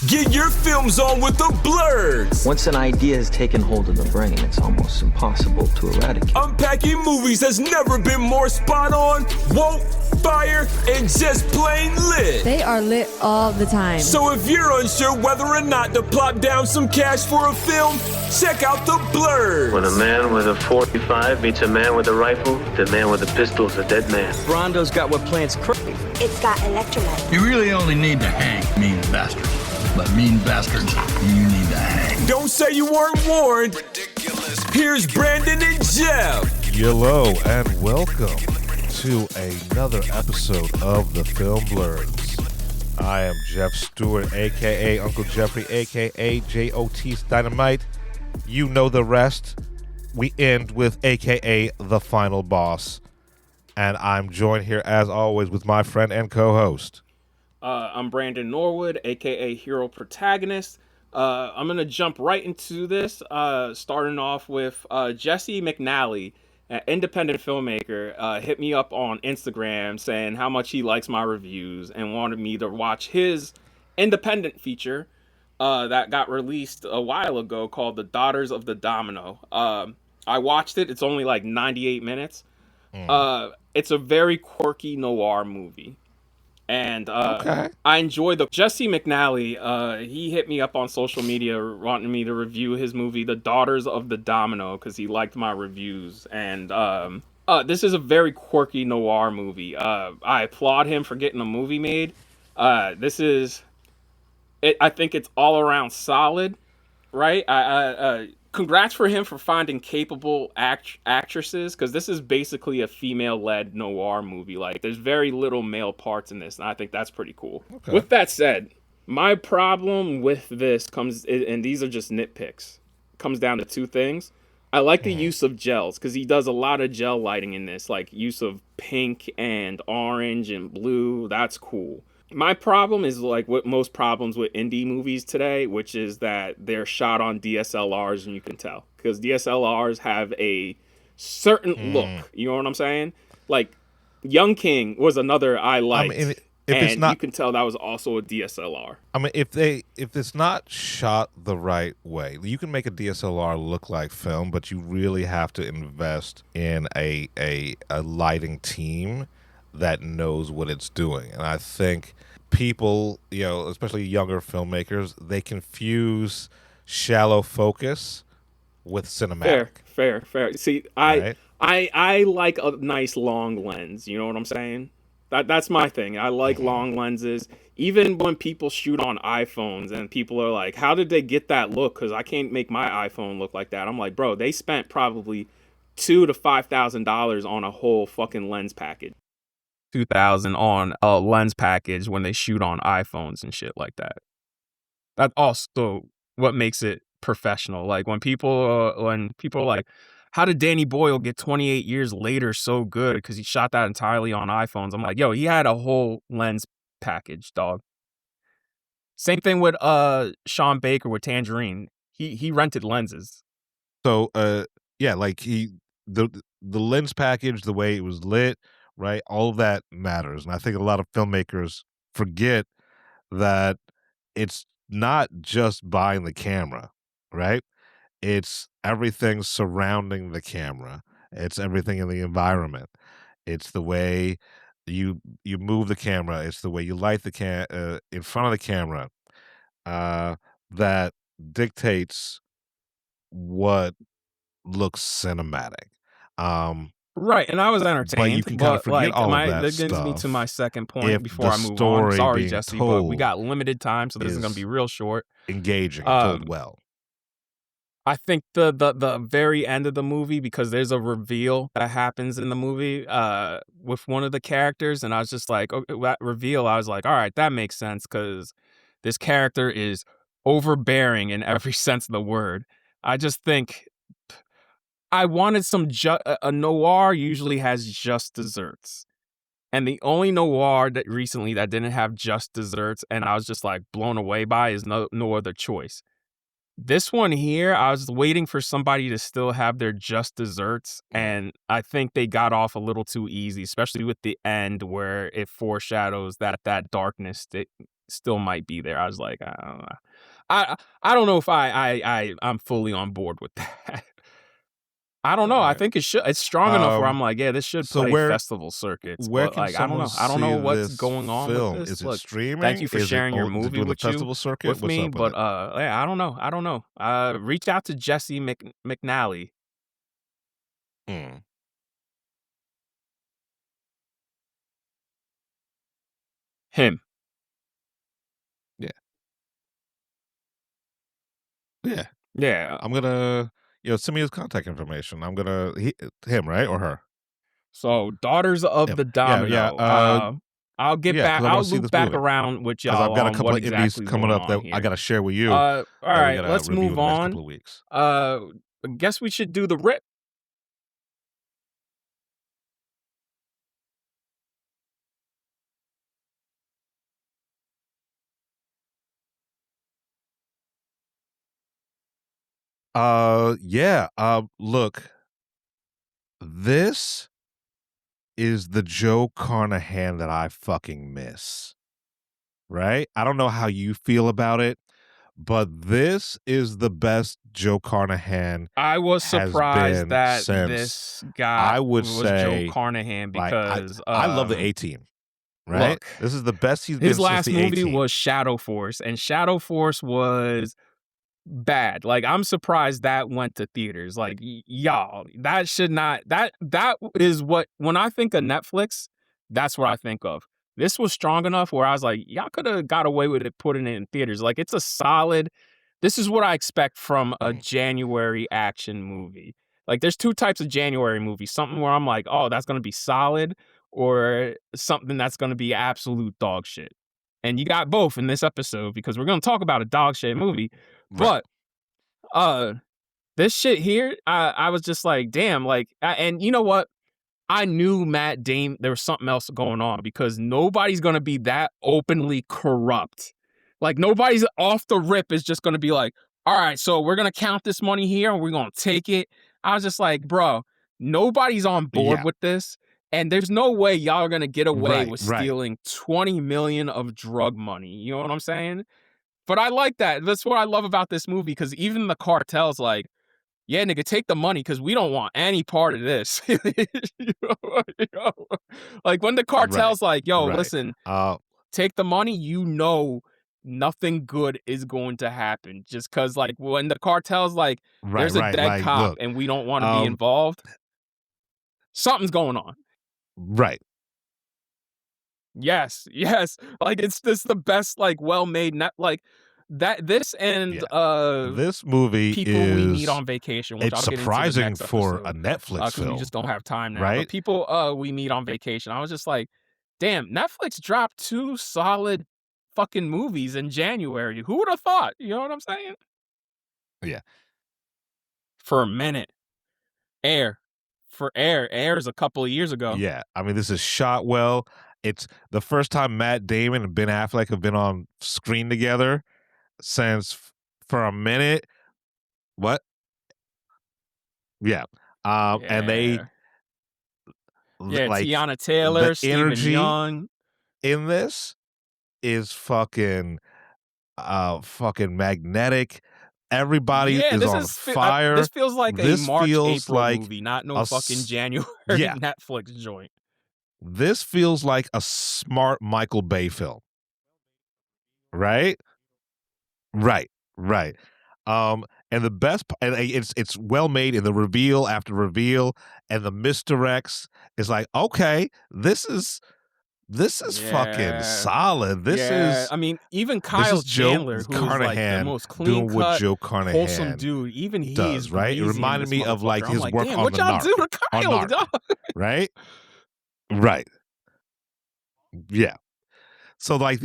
Get your films on with the Blurs. Once an idea has taken hold of the brain, it's almost impossible to eradicate. Unpacking movies has never been more spot on, woke, fire, and just plain lit. They are lit all the time. So if you're unsure whether or not to plop down some cash for a film, check out the Blurs. When a man with a 45 meets a man with a rifle, the man with a pistol is a dead man. Brondo's got what plants crave. It's got electrolyte. You really only need to hang mean bastards. But mean bastards, you need to hang. Don't say you weren't warned. Ridiculous. Here's Brandon and Jeff. Hello and welcome to another episode of the Film Blurs. I am Jeff Stewart, a.k.a. Uncle Jeffrey, a.k.a. J.O.T's Dynamite. You know the rest. We end with a.k.a. The Final Boss. And I'm joined here, as always, with my friend and co-host. I'm Brandon Norwood, aka Hero Protagonist. I'm going to jump right into this, starting off with Jesse McNally, an independent filmmaker, hit me up on Instagram saying how much he likes my reviews and wanted me to watch his independent feature that got released a while ago called The Daughters of the Domino. I watched it. It's only like 98 minutes. It's a very quirky noir movie. And I enjoy Jesse McNally. He hit me up on social media wanting me to review his movie, The Daughters of the Domino, because he liked my reviews. And this is a very quirky noir movie. I applaud him for getting a movie made. I think it's all around solid, right? Congrats for him for finding capable actresses, because this is basically a female-led noir movie. Like, there's very little male parts in this, and I think that's pretty cool. Okay. With that said, my problem with this and these are just nitpicks, comes down to two things. I like the use of gels, because he does a lot of gel lighting in this, like use of pink and orange and blue. That's cool. My problem is like what most problems with indie movies today, which is that they're shot on DSLRs, and you can tell because DSLRs have a certain look. You know what I'm saying? Like Young King was another I liked, if it's not, you can tell that was also a DSLR. I mean, if it's not shot the right way, you can make a DSLR look like film, but you really have to invest in a lighting team that knows what it's doing. And I think people, especially younger filmmakers, they confuse shallow focus with cinematic. Fair. See, right? I like a nice long lens. You know what I'm saying? That's my thing. I like long lenses. Even when people shoot on iPhones and people are like, how did they get that look? Because I can't make my iPhone look like that. I'm like, bro, they spent probably $2,000 to $5,000 on a whole fucking lens package. $2,000 on a lens package when they shoot on iPhones and shit like that. That's also what makes it professional. Like when people are like, how did Danny Boyle get 28 years later so good? Because he shot that entirely on iPhones. I'm like, yo, he had a whole lens package, dog. Same thing with Sean Baker with Tangerine. He rented lenses. So like the lens package, the way it was lit, right? All of that matters. And I think a lot of filmmakers forget that it's not just buying the camera, right? It's everything surrounding the camera. It's everything in the environment. It's the way you move the camera. It's the way you light the in front of the camera that dictates what looks cinematic. Right, and I was entertained. But you can kind of forget all of that that stuff. That gets me to my second point before I move on. Sorry, Jesse, but we got limited time, so this is going to be real short. Engaging, told well. I think the very end of the movie, because there's a reveal that happens in the movie with one of the characters, and I was just like, that reveal, I was like, all right, that makes sense, because this character is overbearing in every sense of the word. I just think I wanted a noir usually has just desserts. And the only noir that recently that didn't have just desserts and I was just like blown away by is No Other Choice. This one here, I was waiting for somebody to still have their just desserts, Mm. and I think they got off a little too easy, especially with the end where it foreshadows that darkness that still might be there. I was like, I don't know. I don't know if I'm fully on board with that. I don't know. I Alright. think it's strong enough where I'm like, yeah, this should So play where festival circuits, but can like I don't someone know. I don't see know what's this going on with film? this. Is it Look, streaming? thank you for Is it sharing your is it movie doing the with festival circuit? with What's me, up with but it? yeah, I don't know. I don't know. Reach out to Jesse McNally. Mm. Him. Yeah. Yeah. Yeah. I'm gonna, send me his contact information. I'm gonna him, right? Or her? So, Daughters of Him. the Yeah, yeah. Domino. I'll get Yeah, back. because I want I'll to see loop this back movie. around with Because y'all I've got a on couple what of indies exactly is coming going up on that I here. gotta share with you All that we right, gotta let's review in move the next on. couple of weeks. I guess we should do the rip. Yeah. Look, this is the Joe Carnahan that I fucking miss. Right? I don't know how you feel about it, but this is the best Joe Carnahan I was has surprised been that since, this guy I would was Joe say, Carnahan like, because I love the A-Team, right? look, This is the best he's his been since last the movie A-Team. was Shadow Force, and Shadow Force was bad. Like, I'm surprised that went to theaters. Like, y'all, that should not. That is what when I think of Netflix, that's what I think of. This was strong enough where I was like, y'all could have got away with it putting it in theaters. Like, it's a solid. This is what I expect from a Mm. January action movie. Like, there's two types of January movies. Something where I'm like, oh, that's gonna be solid, or something that's gonna be absolute dog shit. And you got both in this episode because we're gonna talk about a dog shit movie. Right. But this shit here, I was just like, damn, like, and you know what? I knew Matt Damon, there was something else going on because nobody's gonna be that openly corrupt. Like, nobody's off the rip is just gonna be like, all right, so we're gonna count this money here and we're gonna take it. I was just like, bro, nobody's on board Yeah. with this. And there's no way y'all are gonna get away Right, with right. stealing 20 million of drug money. You know what I'm saying? But I like that. That's what I love about this movie because even the cartel's like, yeah, nigga, take the money because we don't want any part of this. You know? Like, when the Right. cartel's like, yo, Right. listen, take the money, you know nothing good is going to happen. Just because, like, when the cartel's like, Right, there's a right. dead Like, cop look, and we don't want to be um, involved, something's going on. right. Yes, yes. Like, it's this the best, like, well-made net like that this and Yeah. This movie People We Meet is on Vacation, which it's I'll get into the surprising next for a episode. Netflix Because we film, just don't have time now. But right? People We Meet on Vacation, I was just like, damn, Netflix dropped 2 solid fucking movies in January. Who would have thought? You know what I'm saying? Yeah. For a minute. Air. Air is a couple of years ago. Yeah. I mean, this is shot well. It's the first time Matt Damon and Ben Affleck have been on screen together since for a minute. What? Yeah. And they Yeah. Yeah, like Tiana Taylor, the Stephen energy Young. in this is fucking magnetic. Everybody Yeah, is this on is fire. this feels like This a March, feels April like movie, not no a fucking s- January Yeah. Netflix joint. This feels like a smart Michael Bay film. Right? Right. Right. And the best and it's well made in the reveal after reveal and the misdirects is like, okay, this is fucking Yeah. solid. This Yeah, is I mean, even this Kyle is Joe Chandler, who's like the Carnahan most doing what clean-cut, Joe wholesome Carnahan dude, even he does, is right? It greasy in reminded this me of like motherfucker. I'm his like, work damn, on what the y'all Narc, do to on Kyle, Narc, dog? right? Right. Yeah. So like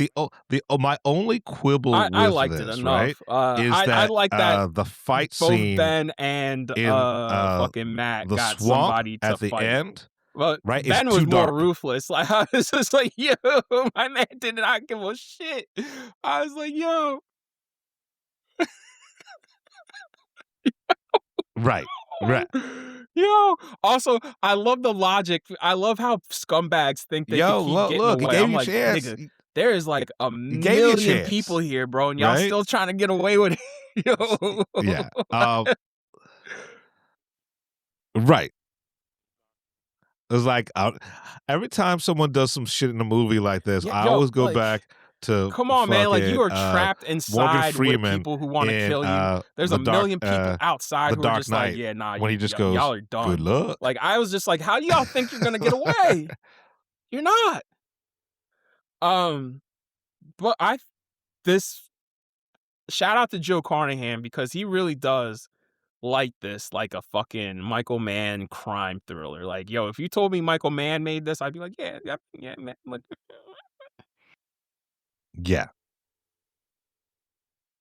my only quibble I with liked it this, right, enough. is I that like that the fight both scene Ben and in fucking Matt the got swamp somebody to at the fight. end, But right, is Ben was too more dark. ruthless. Like, I was just like, yo, my man did not give a shit. I was like, yo. Right. Right. Yo, also, I love the logic. I love how scumbags think they could Yo, keep getting look, he away. gave I'm you a like, chance. nigga, there is like a He gave you a million people chance. here, bro, and y'all Right? still trying to get away with it. Yo. Yeah. Right. It's like every time someone does some shit in a movie like this, Yeah, I yo, always go like, back to come on, man. Like, fucking you are trapped Morgan inside with Freeman people who want to in kill you. There's a million people outside The who are Dark just like, Knight yeah, nah, when he just y'all goes, are "Good done. luck." Like, I was just like, how do y'all think you're gonna get away? You're not. But this shout out to Joe Carnahan because he really does like this, like a fucking Michael Mann crime thriller. Like, yo, if you told me Michael Mann made this, I'd be like, yeah, man. Like, Yeah.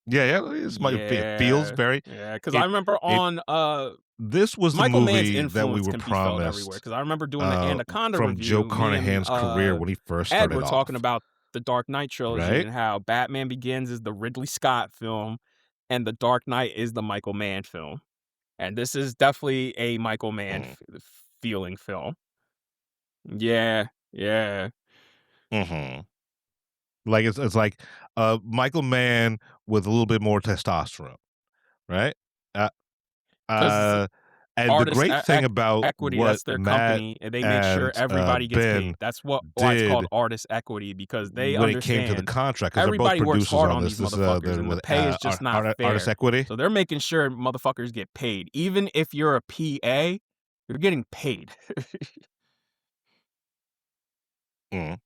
Yeah, it feels very yeah. Because I it remember it on this was the Michael Mann's movie that we influence were can be felt everywhere. promised Because I remember doing the Anaconda from Joe review. Me and Carnahan's career when he first Ed started were talking off, about the Dark Knight trilogy right? and how Batman Begins is the Ridley Scott film, and the Dark Knight is the Michael Mann film. And this is definitely a Michael Mann feeling film. Yeah, yeah. Mhm. Like it's like Michael Mann with a little bit more testosterone, right? Uh, Because uh, and the Artist great thing about Equity, what that's their Matt company, and they make sure and everybody gets Ben paid. That's why it's called did Artist Equity, because they when it came to the understand contract, because they're both everybody works producers hard on on this. these This motherfuckers, they're and the with pay is just not Artist fair. Equity. So they're making sure motherfuckers get paid. Even if you're a PA, you're getting paid. Mm.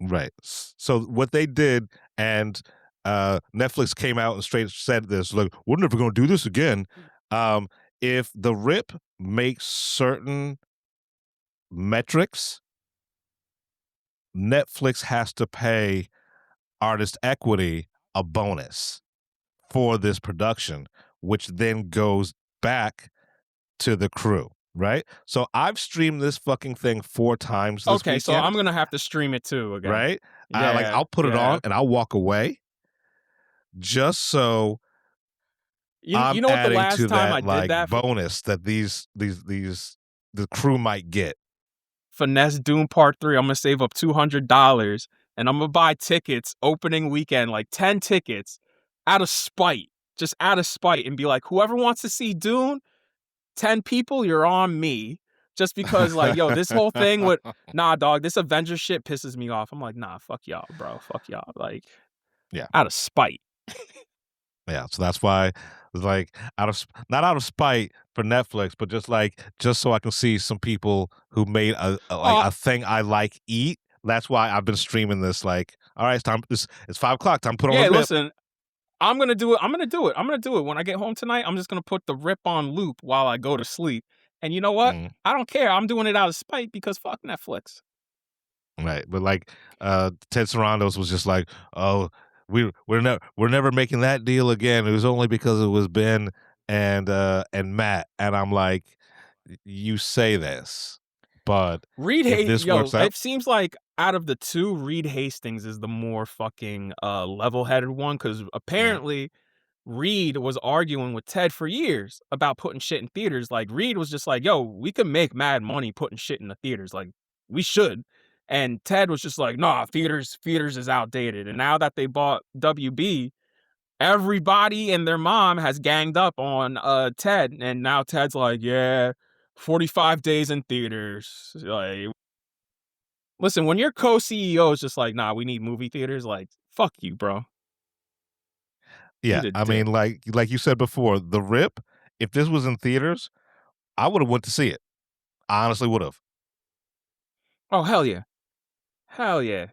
Right. So what they did, and Netflix came out and straight said this, like, we're never going to do this again. If the RIP makes certain metrics, Netflix has to pay Artist Equity a bonus for this production, which then goes back to the crew. Right. So I've streamed this fucking thing 4 times this Okay, so I'm weekend. gonna have to stream it too again. Right. Yeah, I'll put it yeah. on and I'll walk away just so You I'm know what? The adding last to time that I did like that for bonus that the crew might get. Finesse Doom Part 3, I'm gonna save up $200 and I'm gonna buy tickets opening weekend, like 10 tickets, out of spite, just out of spite, and be like, whoever wants to see Dune, 10 people, you're on me. Just because, like, yo, this whole thing with, nah, dog, this Avengers shit pisses me off. I'm like, nah, fuck y'all, bro. Fuck y'all. Like, Yeah. out of spite. Yeah, so that's why it's like not out of spite for Netflix, but just so I can see some people who made a thing I like eat. That's why I've been streaming this. Like, all right, it's time. It's 5:00. Time to put on Yeah, the RIP. listen, I'm gonna do it. I'm gonna do it. I'm gonna do it. When I get home tonight, I'm just gonna put the RIP on loop while I go to sleep. And you know what? Mm, I don't care. I'm doing it out of spite because fuck Netflix. right, but like Ted Sarandos was just like, oh, we're never making that deal again. It was only because it was Ben and Matt, and I'm like, you say this, but Reed if this works out, it seems like out of the two, Reed Hastings is the more fucking level-headed one, because apparently Reed was arguing with Ted for years about putting shit in theaters. Like, Reed was just like, yo, we can make mad money putting shit in the theaters. Like, we should. And Ted was just like, nah, theaters is outdated. And now that they bought WB, everybody and their mom has ganged up on Ted. And now Ted's like, yeah, 45 days in theaters. Like, listen, when your co-CEO is just like, nah, we need movie theaters, like, fuck you, bro. yeah, I mean, like you said before, the RIP. If this was in theaters, I would have went to see it. I honestly would have. Oh, hell yeah. Hell yeah.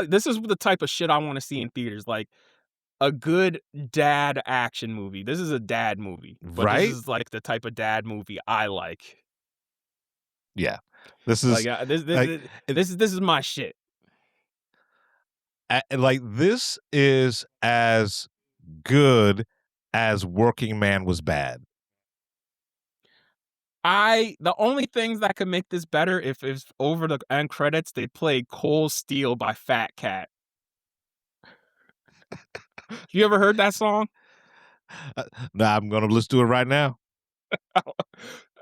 This is the type of shit I want to see in theaters. Like, a good dad action movie. This is a dad movie, but Right? this is like the type of dad movie I like. Yeah, this is Like, like this is my shit. like this is as good as Working Man was bad. The only things that could make this better if over the end credits they play Cold Steel by Fat Cat. You ever heard that song? Nah, let's do it right now.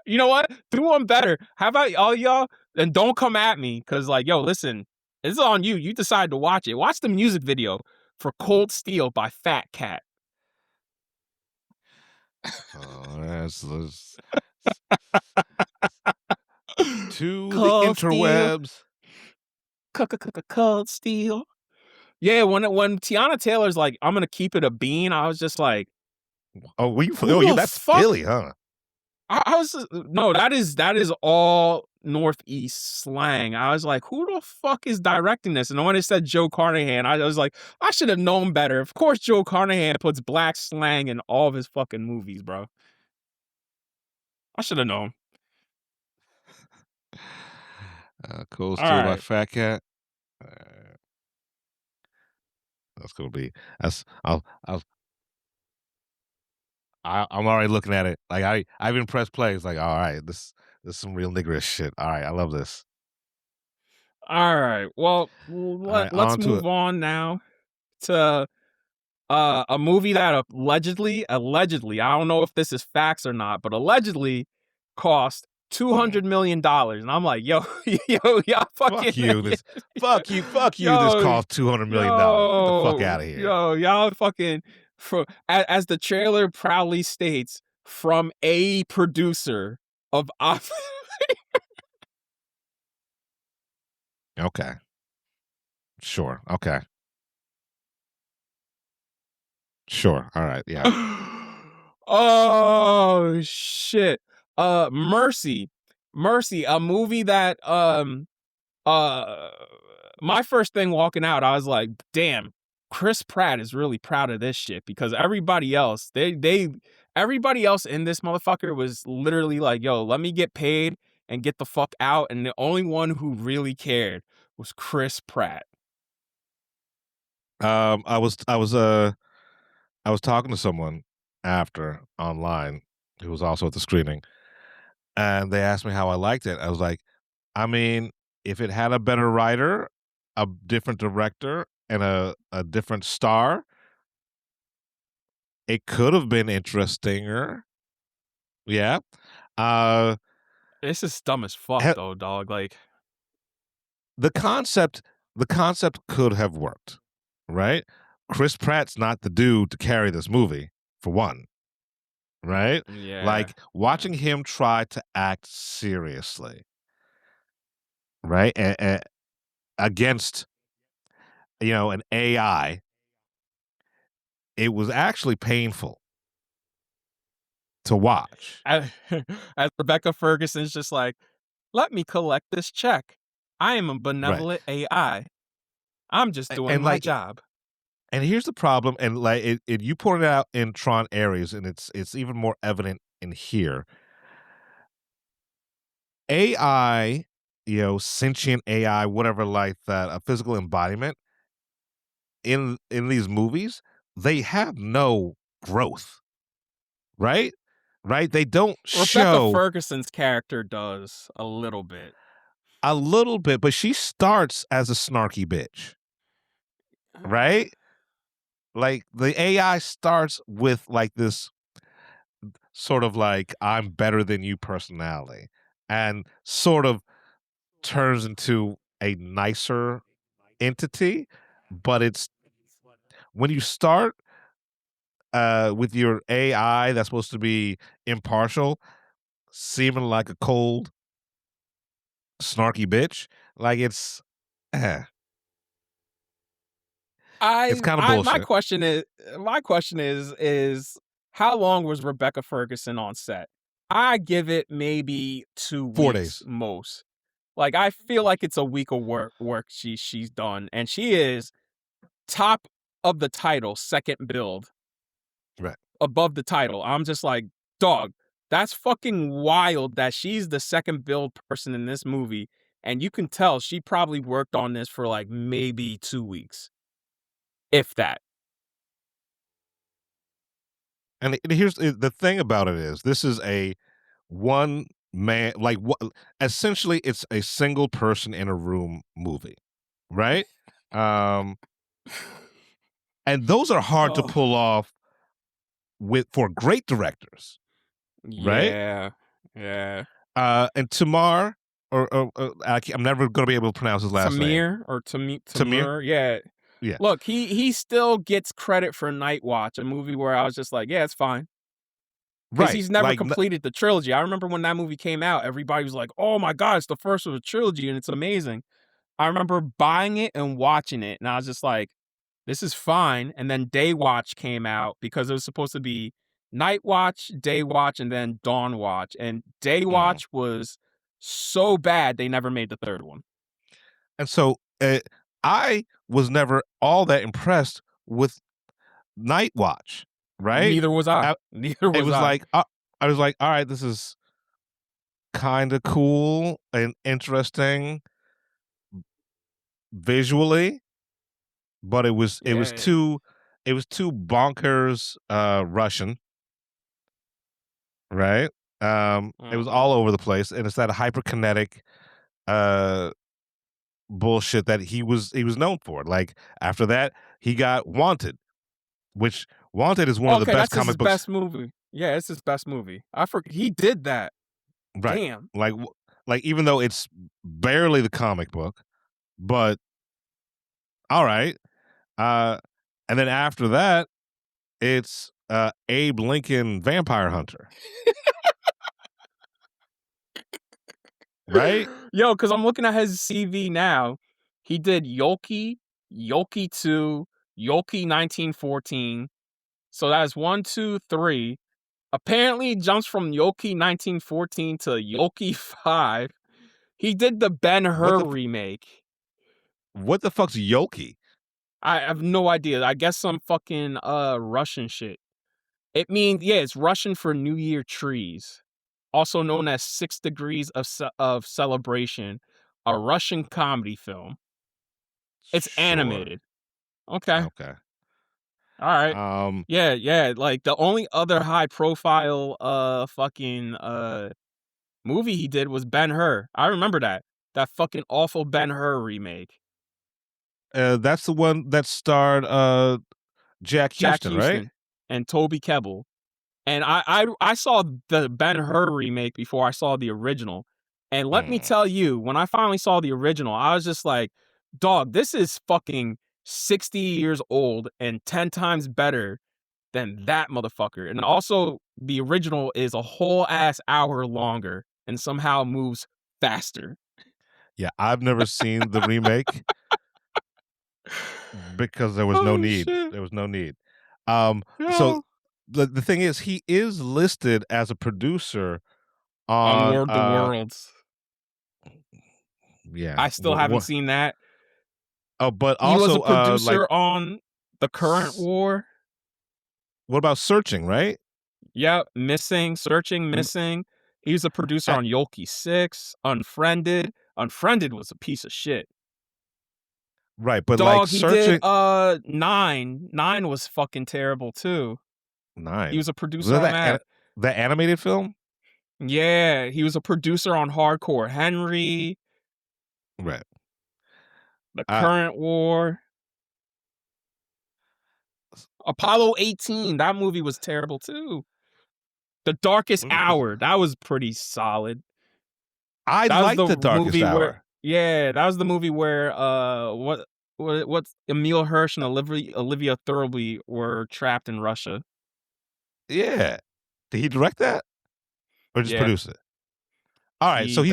You know what? Do one better. How about all y'all? And don't come at me because, like, yo, listen, it's on you. You decide to watch it. Watch the music video for Cold Steel by Fat Cat. Oh, that's to the Cold Steel. interwebs. Cold Steel. Yeah, when Tiana Taylor's like, I'm gonna keep it a bean, I was just like, Oh, Who the that's fuck? Philly, huh? I was no, that is all Northeast slang. I was like, who the fuck is directing this? And when it said Joe Carnahan, I was like, I should have known better. Of course, Joe Carnahan puts black slang in all of his fucking movies, bro. I should have known. Cool All Steel by right. Fat Cat. That's gonna be. I'm already looking at it. Like I've even pressed play. It's like, all right, this is some real niggerish shit. All right, I love this. All right. Well, right, let's on to move it. on now to a movie that allegedly, I don't know if this is facts or not, but allegedly cost $200 million. And I'm like, yo, y'all fucking Fuck you. Fuck you. This Yo, cost $200 million. Get the fuck out of here. Yo, y'all fucking as the trailer proudly states, from a producer of Okay. Sure. Okay. Sure. All right. Yeah. Oh shit. Mercy, a movie that my first thing walking out, I was like, damn, Chris Pratt is really proud of this shit, because everybody else, everybody else in this motherfucker was literally like, yo, let me get paid and get the fuck out. And the only one who really cared was Chris Pratt. I was talking to someone after online who was also at the screening, and they asked me how I liked it. I was like, I mean, if it had a better writer, a different director, and a different star, it could have been interestinger. Yeah. This is dumb as fuck though, dog. Like, the concept could have worked, right? Chris Pratt's not the dude to carry this movie, for one. Right? yeah. Like watching him try to act seriously, right? And against, an AI, it was actually painful to watch. As Rebecca Ferguson's just like, let me collect this check. I am a benevolent AI. I'm just doing my job. And here's the problem, and like you pointed out in Tron Ares, and it's even more evident in here. AI, sentient AI, whatever, like that, a physical embodiment in these movies, they have no growth, right? Right? They don't show. Rebecca Ferguson's character does a little bit, but she starts as a snarky bitch, right? Like the AI starts with like this sort of like I'm better than you personality, and sort of turns into a nicer entity. But it's when you start with your AI that's supposed to be impartial, seeming like a cold, snarky bitch, like it's it's kind of bullshit. My question is how long was Rebecca Ferguson on set? I give it maybe 2 weeks. 4 days. Most. Like, I feel like it's a week of work she's done, and she is top of the title, second build. Right. Above the title. I'm just like, dog, that's fucking wild that she's the second build person in this movie, and you can tell she probably worked on this for like maybe 2 weeks. If that. And here's the thing about it is, this is a one man, like essentially it's a single person in a room movie, right? And those are hard to pull off for great directors, right? Yeah. Yeah. And Tamar, I'm never going to be able to pronounce his last name. Tamir or Tamir? Tamir. Yeah. Yeah. Look, he still gets credit for Night Watch, a movie where I was just like, yeah, it's fine. Because Right. he's never Like, completed the trilogy. I remember when that movie came out, everybody was like, oh my God, it's the first of a trilogy and it's amazing. I remember buying it and watching it, and I was just like, this is fine. And then Day Watch came out because it was supposed to be Night Watch, Day Watch, and then Dawn Watch. And Day Watch was so bad they never made the third one. And so I was never all that impressed with Night Watch, right? Neither was I. Neither was It was I. like I was like, all right, this is kind of cool and interesting visually, but it was too bonkers Russian, right? It was all over the place, and it's that hyperkinetic bullshit that he was known for. Like after that, he got Wanted, which Wanted is one of the best that's his comic books. best movie. Yeah, it's his best movie. I forgot he did that. Right. Damn. Like even though it's barely the comic book, but all right. And then after that, it's Abe Lincoln Vampire Hunter. Right? Yo, because I'm looking at his CV now. He did Yoki, Yoki 2, Yoki 1914. So that's 1, 2, 3. Apparently, he jumps from Yoki 1914 to Yoki 5. He did the Ben-Hur remake. What the fuck's Yoki? I have no idea. I guess some fucking Russian shit. It means, yeah, it's Russian for New Year trees. Also known as 6 Degrees of Celebration, a Russian comedy film. It's animated. Okay. Okay. All right. Yeah. Like the only other high profile fucking movie he did was Ben-Hur. I remember that. That fucking awful Ben-Hur remake. That's the one that starred Jack Houston, right? And Toby Kebbell. And I saw the Ben-Hur remake before I saw the original. And let me tell you, when I finally saw the original, I was just like, dog, this is fucking 60 years old and 10 times better than that motherfucker. And also, the original is a whole ass hour longer and somehow moves faster. Yeah, I've never seen the remake because there was no need. Shit. There was no need. So the thing is, he is listed as a producer on War of the Worlds. Yeah, I still haven't seen that. Oh, but he also was a producer on The Current War. What about Searching, right? Yeah, Searching, Missing. He was a producer on Yoki 6, Unfriended. Unfriended was a piece of shit. Right, but dog, like he Searching did 9. 9 was fucking terrible too. 9. He was a producer on that. The animated film? Yeah, he was a producer on Hardcore Henry. Right. The Current War. Apollo 18. That movie was terrible too. The Darkest Hour. That was pretty solid. I liked The Darkest Hour. That was the movie where what's Emile Hirsch and Olivia Thirlby were trapped in Russia. Yeah. Did he direct that? Or just produce it? All right, so he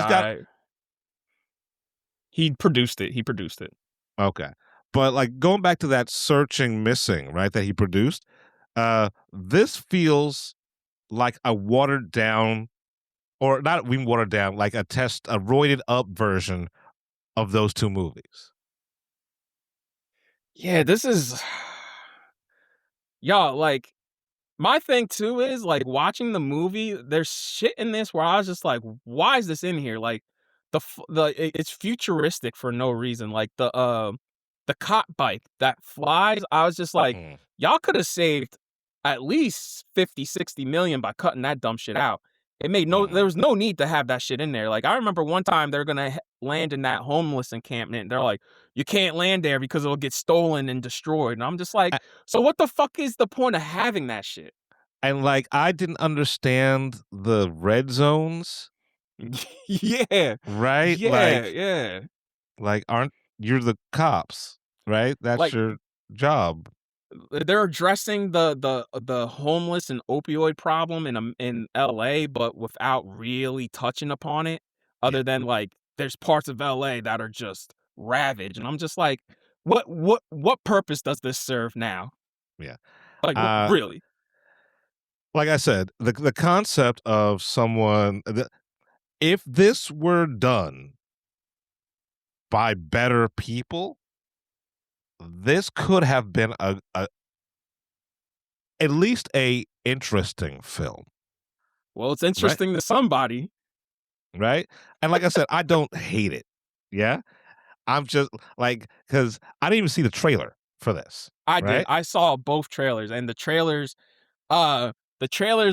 produced it. He produced it. Okay. But like going back to that Searching Missing, right, that he produced, this feels like a watered down, or not even watered down, like a roided up version of those two movies. Yeah, this is y'all, like, my thing too is like watching the movie, there's shit in this where I was just like, why is this in here? Like it's futuristic for no reason. Like the cop bike that flies, I was just like, y'all could have saved at least 50, 60 million by cutting that dumb shit out. It made there was no need to have that shit in there. Like I remember one time they're gonna land in that homeless encampment and they're like, you can't land there because it'll get stolen and destroyed. And I'm just like, so what the fuck is the point of having that shit? And like I didn't understand the red zones, Yeah, right? yeah. Like aren't you're the cops, right? That's Like your job. they're addressing the homeless and opioid problem in LA, but without really touching upon it, Yeah, other than like there's parts of LA that are just ravaged, and I'm just like, what purpose does this serve now? yeah. Like, Uh, really? like I said, the concept of if this were done by better people, this could have been a at least a interesting film, Well, it's right? interesting to somebody. Right? And like I said, I don't hate it. Yeah? I'm just like cuz I didn't even see the trailer for this, I did. right? I saw both trailers, and the trailers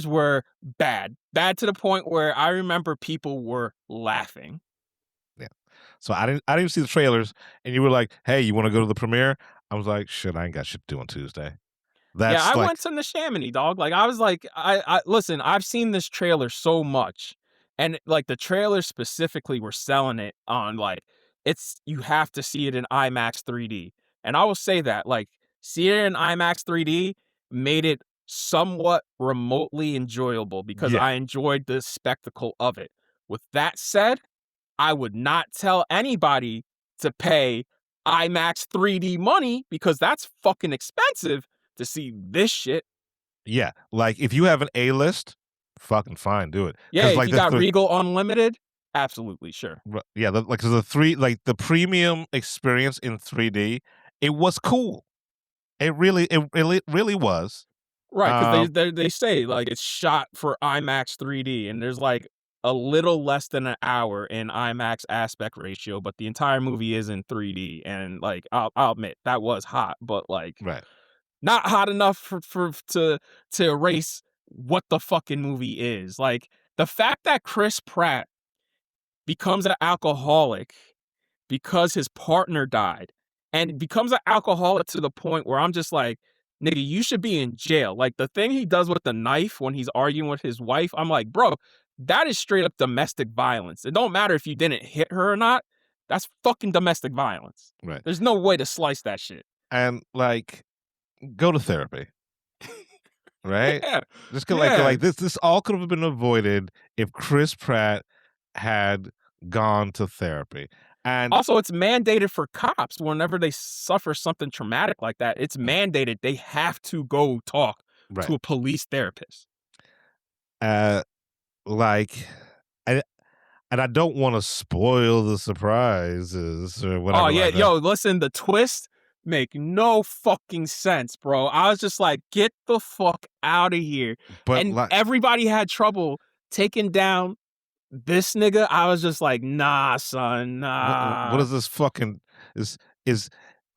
were bad. Bad to the point where I remember people were laughing. Yeah. So I didn't see the trailers and you were like, "Hey, you want to go to the premiere?" I was like, "Shit, I ain't got shit to do on Tuesday." Yeah, That's I like went to Neshaminy, dog. Like, I was like, I listen, I've seen this trailer so much, and like the trailers specifically were selling it on like you have to see it in IMAX 3D. And I will say that, like, seeing it in IMAX 3D made it somewhat remotely enjoyable because yeah. I enjoyed the spectacle of it. With that said, I would not tell anybody to pay IMAX 3D money because that's fucking expensive to see this shit. Yeah. Like if you have an A-list, fucking fine, do it. Yeah, Cuz if like you got Regal Unlimited, absolutely, sure. yeah, like 'cause the premium experience in 3D, it was cool. It really was. Right, because Um, they say, like, it's shot for IMAX 3D, and there's, like, a little less than an hour in IMAX aspect ratio, but the entire movie is in 3D, and, like, I'll admit, that was hot, but, like, right. not hot enough to erase what the fucking movie is. Like, the fact that Chris Pratt becomes an alcoholic because his partner died and becomes an alcoholic to the point where I'm just like, nigga, you should be in jail. Like the thing he does with the knife when he's arguing with his wife, I'm like, bro, that is straight up domestic violence. It don't matter if you didn't hit her or not. That's fucking domestic violence. Right. There's no way to slice that shit. And like go to therapy, right? Yeah. Just 'cause, Yeah. like this all could have been avoided if Chris Pratt had gone to therapy. And Also, it's mandated for cops whenever they suffer something traumatic like that. It's mandated they have to go talk right. to a police therapist. Uh like and and I don't want to spoil the surprises or Oh whatever yeah, like that. yo, listen, the twist make no fucking sense, bro. I was just like, get the fuck out of here. But And like everybody had trouble taking down this nigga. I was just like, nah, son, what nah. is this fucking is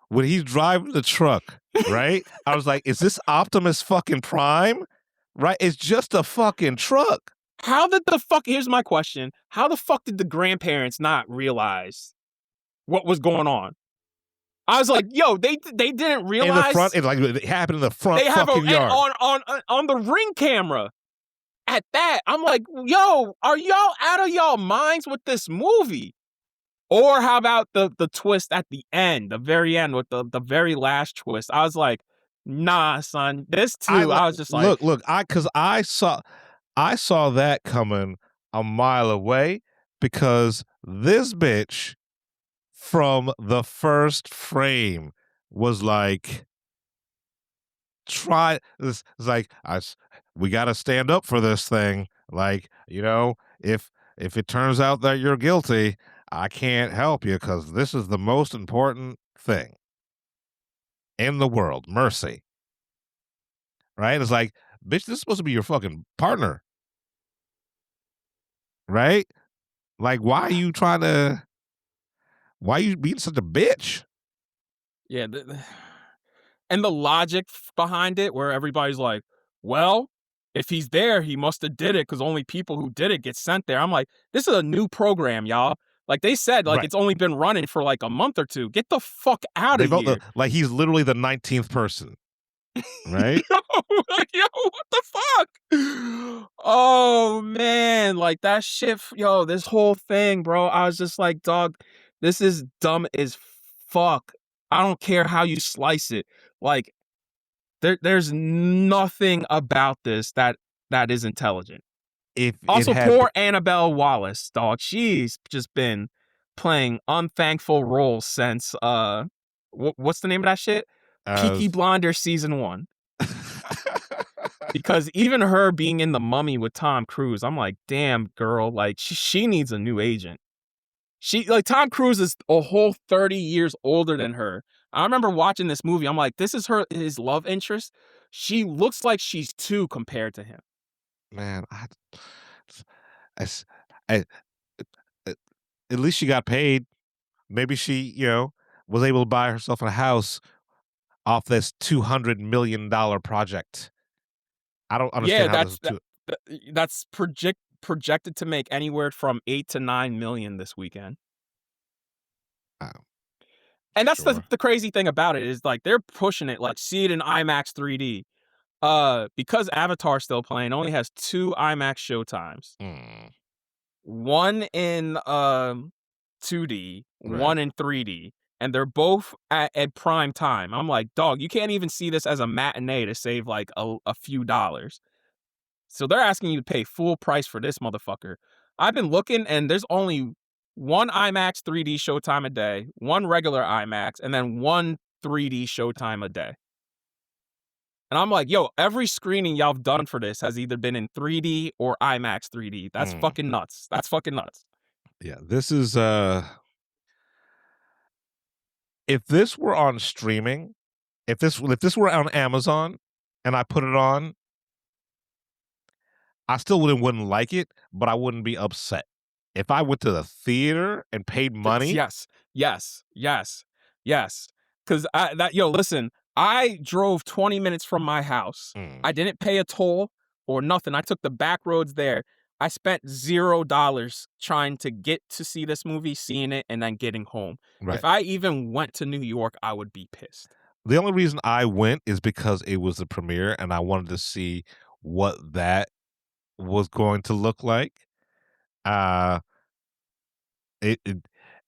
when he's driving the truck, right? I was like, is this Optimus fucking Prime? Right? It's just a fucking truck. How did the fuck here's my question. How the fuck did the grandparents not realize what was going on? I was like, yo, they didn't realize In the front, it happened in the front they have fucking yard. on the Ring camera. At that, I'm like, yo, are y'all out of y'all minds with this movie? Or how about the twist at the end, the very end with the very last twist? I was like, nah, son. This too, I was just like, look, because I saw that coming a mile away because this bitch from the first frame was like it's like we got to stand up for this thing, like, if it turns out that you're guilty, I can't help you because this is the most important thing in the world, mercy, right? It's like, bitch, this is supposed to be your fucking partner, right? Like, why are you being such a bitch? yeah. And the logic behind it, where everybody's like, well, if he's there, he must have did it because only people who did it get sent there. I'm like, this is a new program, y'all. Like they said, like Right. it's only been running for like a month or two. Get the fuck out They of both here. like he's literally the 19th person. right? Yo, what the fuck? Oh man, like that shit. Yo, this whole thing, bro. I was just like, dog, this is dumb as fuck. I don't care how you slice it. Like, there's nothing about this that is intelligent. If it Also, had poor Annabelle Wallace, dog. She's just been playing unthankful roles since what's the name of that shit? uh, Peaky Blinders season 1. Because even her being in The Mummy with Tom Cruise, I'm like, damn girl, like she needs a new agent. She like Tom Cruise is a whole 30 years older than her. I remember watching this movie. I'm like, this is his love interest. She looks like she's 2 compared to him. man, I s- I- at at least she got paid. Maybe she, was able to buy herself a house off this $200 million project. I don't Yeah, understand how this is too. that's projected to make anywhere from 8 to 9 million this weekend. Oh, And that's sure. the crazy thing about it is like they're pushing it like see it in IMAX 3D. Because Avatar's still playing, it only has 2 IMAX showtimes. Mm, One in 2D, right. one in 3D, and they're both at prime time. I'm like, dog, you can't even see this as a matinee to save like a few dollars. So they're asking you to pay full price for this motherfucker. I've been looking and there's only one IMAX 3D showtime a day, one regular IMAX, and then one 3D showtime a day. And I'm like, yo, every screening y'all have done for this has either been in 3D or IMAX 3D. That's Mm, fucking nuts. That's fucking nuts. yeah, this is if this were on streaming, if this were on Amazon and I put it on, I still wouldn't like it, but I wouldn't be upset. If I went to the theater and paid money, Yes, yes, yes, yes. Because listen, I drove 20 minutes from my house. mm, I didn't pay a toll or nothing. I took the back roads there. I spent $0 trying to get to see this movie, seeing it, and then getting home. right. If I even went to New York, I would be pissed. The only reason I went is because it was the premiere and I wanted to see what that was going to look like. Uh it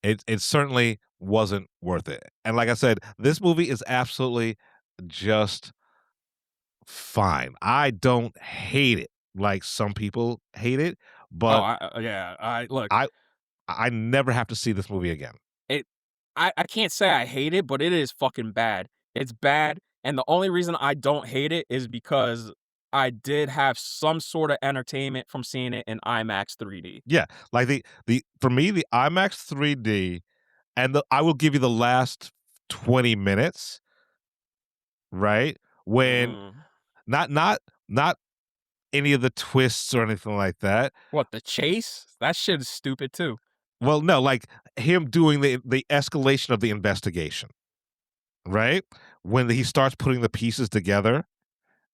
it it certainly wasn't worth it. And like I said, this movie is absolutely just fine. I don't hate it like some people hate it, Oh, but yeah. I look. I I never have to see this movie again. It I can't say I hate it, but it is fucking bad. It's bad, and the only reason I don't hate it is because I did have some sort of entertainment from seeing it in IMAX 3D. Yeah, like the for me the IMAX 3D and I will give you the last 20 minutes, right? When Mm. not any of the twists or anything like that. What, the chase? That shit is stupid too. Well, no, like him doing the escalation of the investigation, right? When he starts putting the pieces together,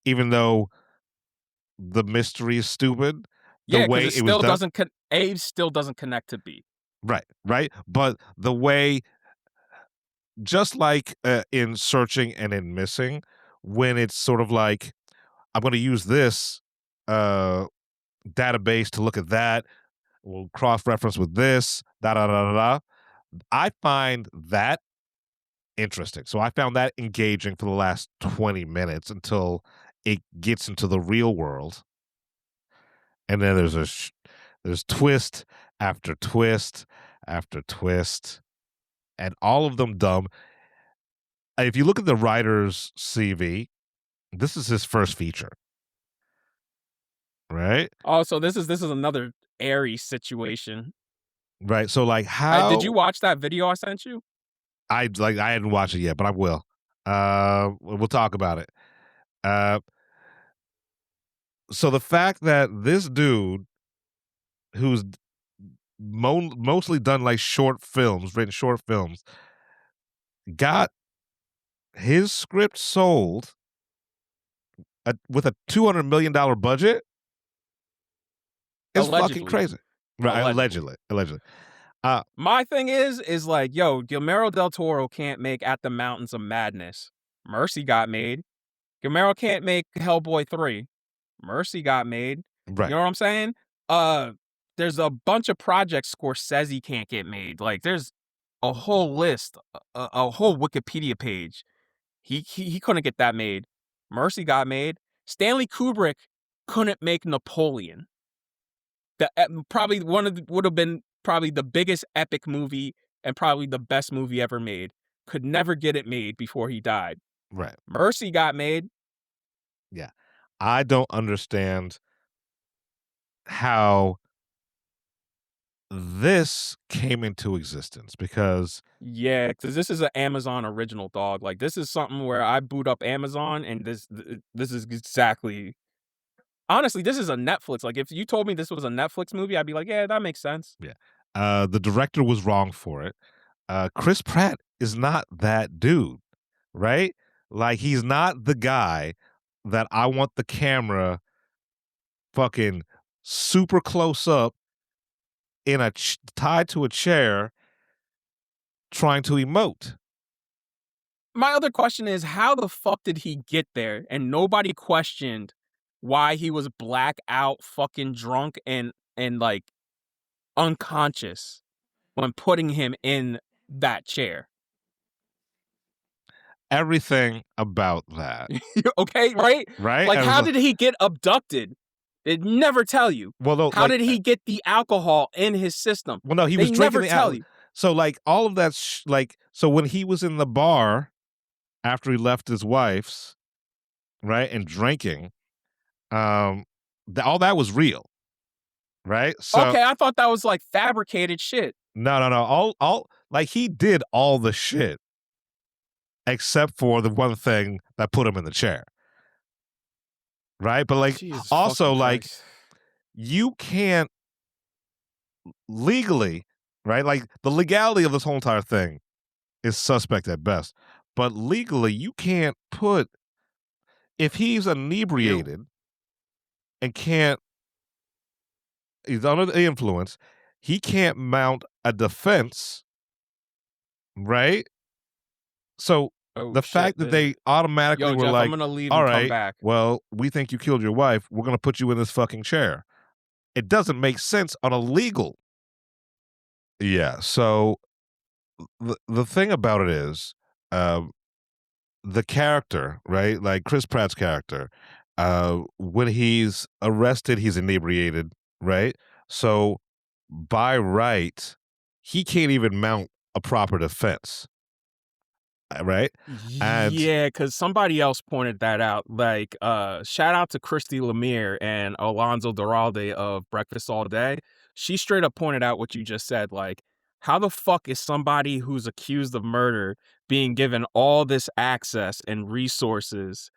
even though the mystery is stupid, the Yeah, because way it it was still done, doesn't A still doesn't connect to B. right, right. But the way, just like in searching and in missing, when it's sort of like I'm going to use this uh, database to look at that. We'll cross reference with this. Da da da da da. I find that interesting. So I found that engaging for the last 20 minutes until it gets into the real world. And then there's twist after twist after twist, and all of them dumb. If you look at the writer's CV, this is his first feature, right? Oh, so this is another airy situation. Right. So like Did you how watch that video I sent you? I hadn't watched it yet, but I will. We'll talk about it. Uh, so the fact that this dude who's mostly done like written short films, got his script sold with a $200 million budget is fucking Allegedly. crazy. Right, Allegedly. allegedly. My thing is like, yo, Guillermo del Toro can't make At the Mountains of Madness. Mercy got made. Guillermo can't make Hellboy 3. Mercy got made. Right. You know what I'm saying? There's a bunch of projects Scorsese can't get made. Like, there's a whole list, a whole Wikipedia page. He couldn't get that made. Mercy got made. Stanley Kubrick couldn't make Napoleon. Probably would have been probably the biggest epic movie and probably the best movie ever made. Could never get it made before he died. Right. Mercy got made. Yeah. I don't understand how this came into existence because Yeah, because this is an Amazon original, dog. Like, this is something where I boot up Amazon and this is exactly. Honestly, this is a Netflix. Like, if you told me this was a Netflix movie, I'd be like, yeah, that makes sense. the director was wrong for it. Chris Pratt is not that dude, right? Like, he's not the guy that I want the camera fucking super close up in tied to a chair trying to emote. My other question is, how the fuck did he get there? And nobody questioned why he was blackout, fucking drunk, and like unconscious when putting him in that chair. Everything about that, Okay, right? right? Like, And how did he get abducted? They never tell you. well, no, How like, did he get the alcohol in his system? well, no, he They was drinking never the tell you. So, like, all of that, like, so when he was in the bar after he left his wife's, right, and drinking, all that was real, right? So, Okay, I thought that was like fabricated shit. no, all like he did all the shit except for the one thing that put him in the chair, right? But like, Jesus also, fucking like, Christ. you can't legally, right? Like, the legality of this whole entire thing is suspect at best. But legally, you can't put, if he's inebriated and he's under the influence, he can't mount a defense, right? So Oh, the fact that they automatically Yo, were Jeff, like, I'm gonna leave all and come right, back. well, we think you killed your wife. We're going to put you in this fucking chair. It doesn't make sense on a legal. Yeah. So the thing about it is, the character, right? Like Chris Pratt's character, when he's arrested, he's inebriated, right? So by right, he can't even mount a proper defense, right? And Yeah, because somebody else pointed that out. Like, shout out to Christy Lemire and Alonzo Duralde of Breakfast All Day. She straight up pointed out what you just said. Like, how the fuck is somebody who's accused of murder being given all this access and resources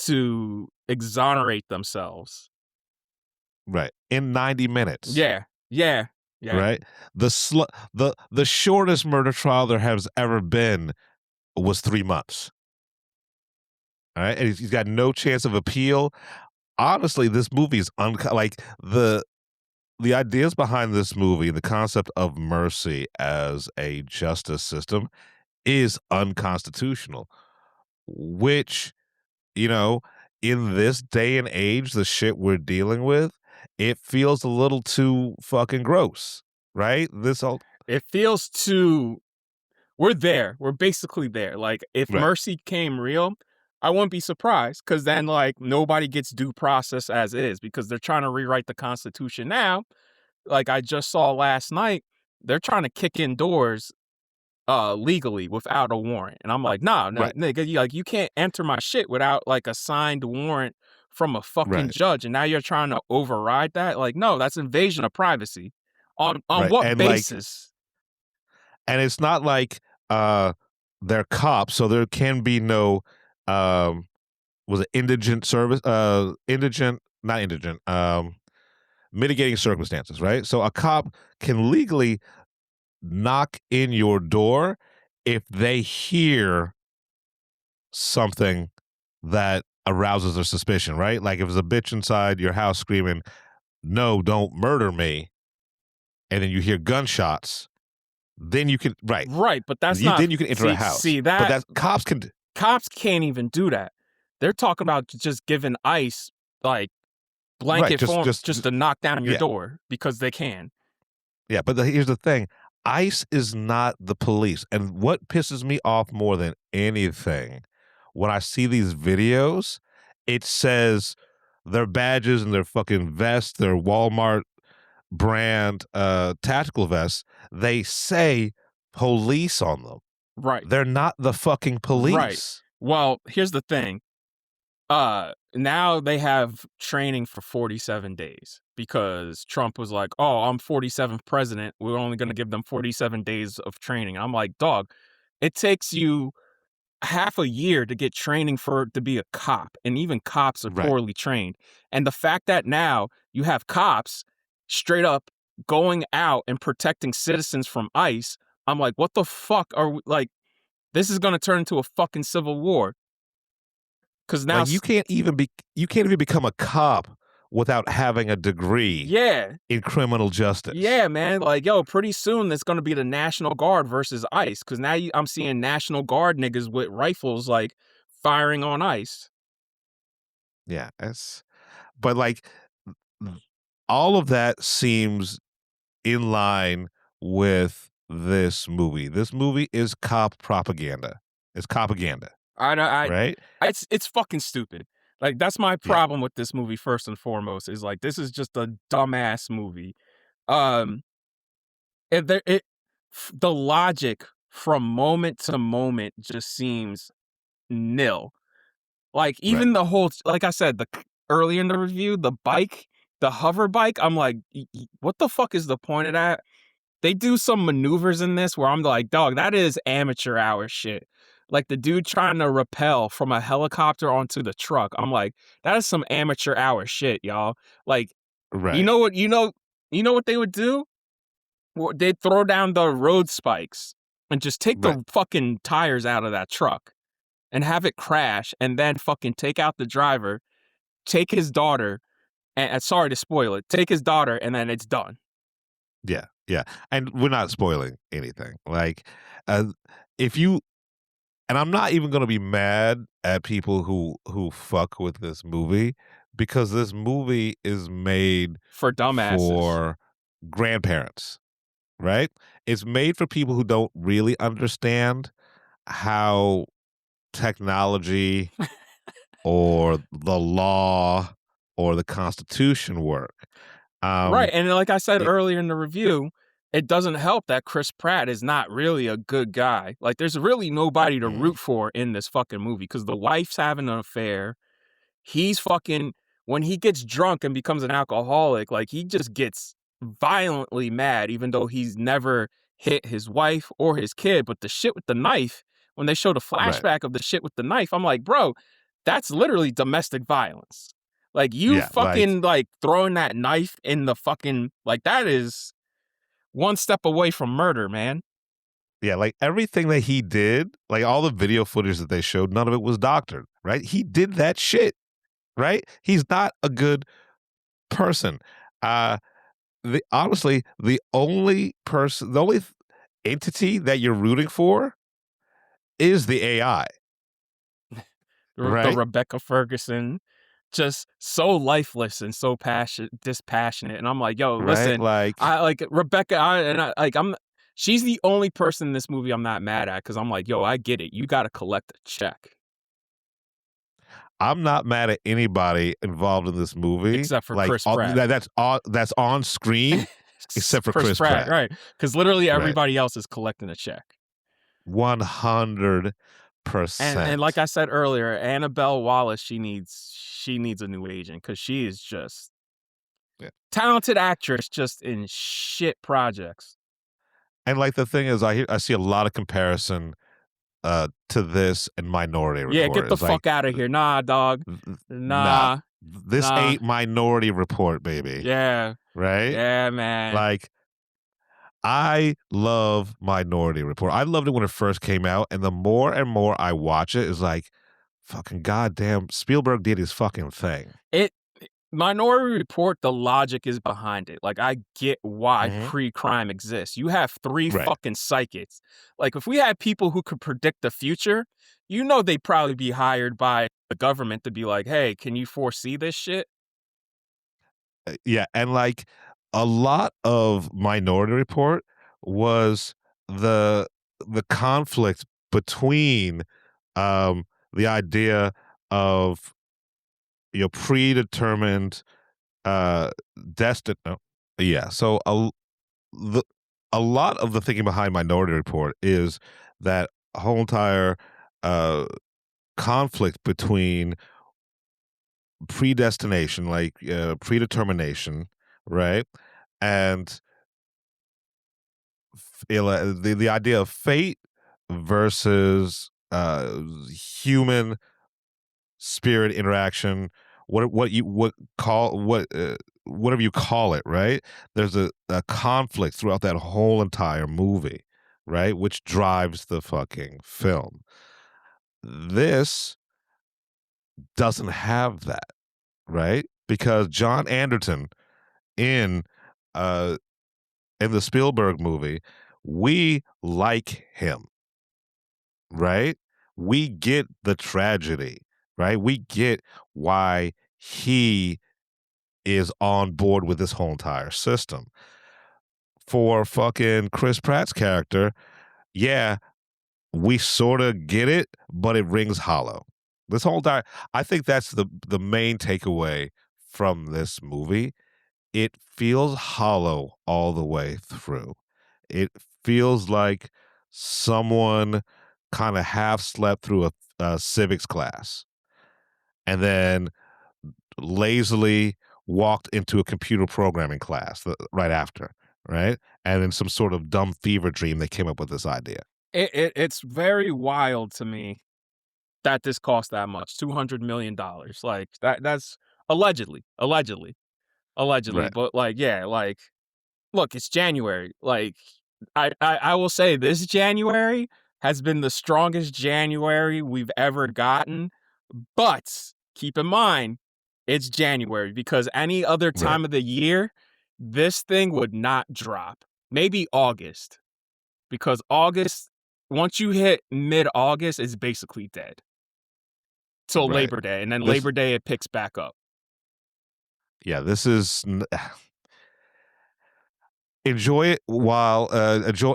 to exonerate themselves? right, in 90 minutes. Yeah. Right? The shortest murder trial there has ever been was 3 months. All right, and he's got no chance of appeal. Honestly, this movie is like the ideas behind this movie, the concept of mercy as a justice system is unconstitutional, which, you know, in this day and age, the shit we're dealing with, it feels a little too fucking gross, right? It feels too. We're there. We're basically there. Like, if Right. mercy came real, I wouldn't be surprised, because then, like, nobody gets due process as is, because they're trying to rewrite the Constitution now. Like I just saw last night, they're trying to kick in doors legally without a warrant. And I'm like, nah, Right. nigga, you can't enter my shit without like a signed warrant from a fucking Right. judge. And now you're trying to override that? Like, no, that's invasion of privacy. On Right. what And, like, basis? and it's not like they're cops, so there can be no was it indigent service mitigating circumstances, right? So a cop can legally knock in your door if they hear something that arouses their suspicion, right? Like if there's a bitch inside your house screaming, "No, don't murder me," and then you hear gunshots, then you can Right, but that's then you can enter a house. See but that that cops can. cops can't even do that. They're talking about just giving ICE like blanket form just to knock down your door because they can. Yeah, but here's the thing. ICE is not the police. And what pisses me off more than anything, when I see these videos, it says their badges and their fucking vests, their Walmart brand tactical vests, they say police on them. Right. They're not the fucking police. Right. Well, here's the thing. Now they have training for 47 days because Trump was like, oh, I'm 47th president. We're only going to give them 47 days of training. I'm like, dog, it takes you half a year to get training to be a cop. And even cops are poorly trained. And the fact that now you have cops straight up going out and protecting citizens from ICE, I'm like, what the fuck are we, like, this is going to turn into a fucking civil war. Because now you can't even become a cop without having a degree in criminal justice. Yeah, man. Like, yo, pretty soon it's going to be the National Guard versus ICE. Because now I'm seeing National Guard niggas with rifles, like, firing on ICE. Yeah. But, like, all of that seems in line with this movie. This movie is cop propaganda. It's propaganda. Right? It's fucking stupid. Like, that's my problem with this movie, first and foremost, is like, this is just a dumbass movie. The logic from moment to moment just seems nil. Like, even the whole, like I said, early in the review, the hover bike, I'm like, what the fuck is the point of that? They do some maneuvers in this where I'm like, dog, that is amateur hour shit. Like the dude trying to rappel from a helicopter onto the truck. I'm like, that is some amateur hour shit, y'all. Like, you know what they would do? They'd throw down the road spikes and just take the fucking tires out of that truck and have it crash, and then fucking take out the driver, take his daughter, and sorry to spoil it, take his daughter, and then it's done. Yeah, yeah. And we're not spoiling anything. Like, and I'm not even going to be mad at people who fuck with this movie, because this movie is made for dumbasses, for grandparents, right? It's made for people who don't really understand how technology or the law or the Constitution work. Right. And like I said earlier in the review, it doesn't help that Chris Pratt is not really a good guy. Like, there's really nobody to root for in this fucking movie, because the wife's having an affair. He's fucking, when he gets drunk and becomes an alcoholic, like, he just gets violently mad, even though he's never hit his wife or his kid. But the shit with the knife, when they show the flashback of the shit with the knife, I'm like, bro, that's literally domestic violence. Like, you fucking, like, throwing that knife in the fucking, like, that is one step away from murder, man. Yeah, like, everything that he did, like, all the video footage that they showed, none of it was doctored, right? He did that shit, right? He's not a good person. Honestly, the only entity that you're rooting for is the AI. The Rebecca Ferguson, just so lifeless and so dispassionate. And I'm like, yo, listen, I like Rebecca. She's the only person in this movie I'm not mad at, because I'm like, yo, I get it. You got to collect a check. I'm not mad at anybody involved in this movie except for Chris Pratt. That's on screen, except for Chris Pratt, right? Because literally everybody else is collecting a check. 100%. And like I said earlier, Annabelle Wallace, she needs a new agent, because she is just talented actress, just in shit projects. And like, the thing is, I see a lot of comparison to this and Minority Report. Yeah, get the fuck out of here. Nah, dog. Nah. This ain't Minority Report, baby. Yeah. Right? Yeah, man. Like, I love Minority Report. I loved it when it first came out, and the more and more I watch it, it's like, fucking goddamn, Spielberg did his fucking thing. Minority Report, the logic is behind it. Like, I get why pre-crime exists. You have three fucking psychics. Like, if we had people who could predict the future, they'd probably be hired by the government to be like, hey, can you foresee this shit? Yeah, and like a lot of Minority Report was the the conflict between um the idea of predetermined uh destined no, yeah so the, a lot of the thinking behind Minority Report is that whole entire uh conflict between predestination, like predetermination, right? And the idea of fate versus human spirit interaction. Whatever you call it, right? There's a conflict throughout that whole entire movie, right? Which drives the fucking film. This doesn't have that, right? Because John Anderton in uh in the Spielberg movie, we like him, right? We get the tragedy, right? We get why he is on board with this whole entire system. For fucking Chris Pratt's character, yeah, we sort of get it, but it rings hollow. This whole entire, I think that's the main takeaway from this movie. It feels hollow all the way through. It feels like someone kind of half slept through a civics class and then lazily walked into a computer programming class right after, right? And in some sort of dumb fever dream, they came up with this idea. It's very wild to me that this cost that much, $200 million. Like that's allegedly, Right. but like, yeah, like, look, it's January. Like, I will say this January has been the strongest January we've ever gotten. But keep in mind, it's January because any other Right. time of the year, this thing would not drop. Maybe August, because August, once you hit mid-August, it's basically dead till Right. Labor Day, and then This Labor Day it picks back up. Yeah, this is enjoy it while